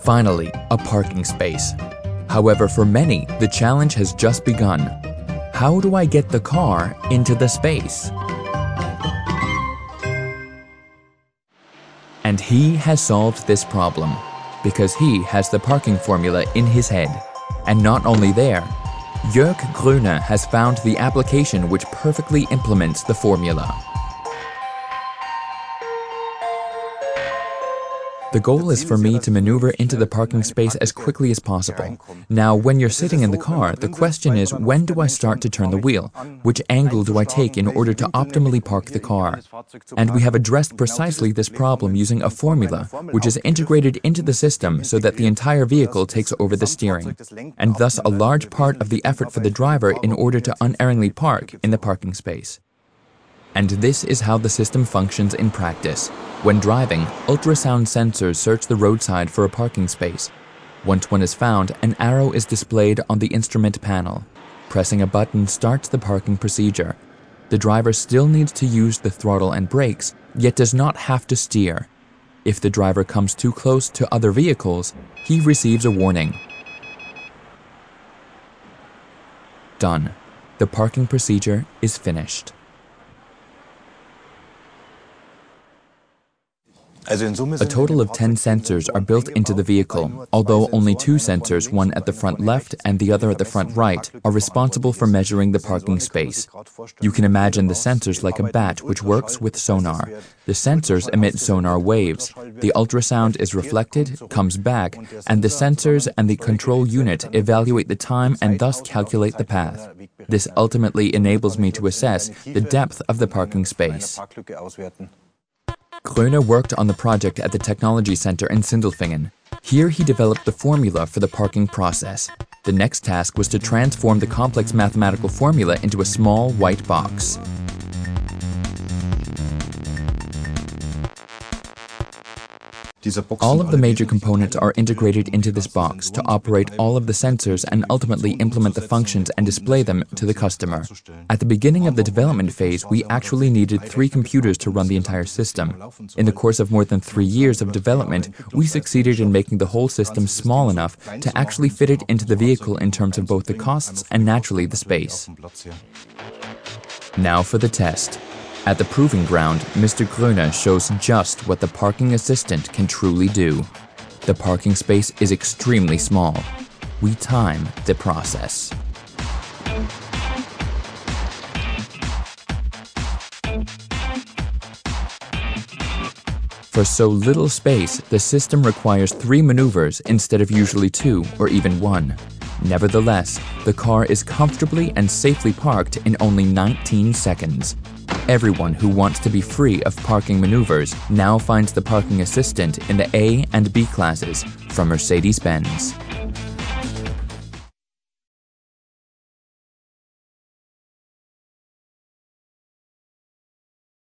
Finally, a parking space. However, for many, the challenge has just begun. How do I get the car into the space? And he has solved this problem, because he has the parking formula in his head. And not only there, Jörg Gröner has found the application which perfectly implements the formula. The goal is for me to maneuver into the parking space as quickly as possible. Now, when you're sitting in the car, the question is, when do I start to turn the wheel? Which angle do I take in order to optimally park the car? And we have addressed precisely this problem using a formula, which is integrated into the system so that the entire vehicle takes over the steering, and thus a large part of the effort for the driver in order to unerringly park in the parking space. And this is how the system functions in practice. When driving, ultrasound sensors search the roadside for a parking space. Once one is found, an arrow is displayed on the instrument panel. Pressing a button starts the parking procedure. The driver still needs to use the throttle and brakes, yet does not have to steer. If the driver comes too close to other vehicles, he receives a warning. Done. The parking procedure is finished. A total of 10 sensors are built into the vehicle, although only 2 sensors, one at the front left and the other at the front right, are responsible for measuring the parking space. You can imagine the sensors like a bat which works with sonar. The sensors emit sonar waves. The ultrasound is reflected, comes back, and the sensors and the control unit evaluate the time and thus calculate the path. This ultimately enables me to assess the depth of the parking space. Gröner worked on the project at the Technology Center in Sindelfingen. Here he developed the formula for the parking process. The next task was to transform the complex mathematical formula into a small white box. All of the major components are integrated into this box to operate all of the sensors and ultimately implement the functions and display them to the customer. At the beginning of the development phase, we actually needed 3 computers to run the entire system. In the course of more than 3 years of development, we succeeded in making the whole system small enough to actually fit it into the vehicle in terms of both the costs and naturally the space. Now for the test. At the proving ground, Mr. Gröner shows just what the parking assistant can truly do. The parking space is extremely small. We time the process. For so little space, the system requires 3 maneuvers instead of usually 2 or even 1. Nevertheless, the car is comfortably and safely parked in only 19 seconds. Everyone who wants to be free of parking maneuvers now finds the parking assistant in the A and B classes from Mercedes-Benz.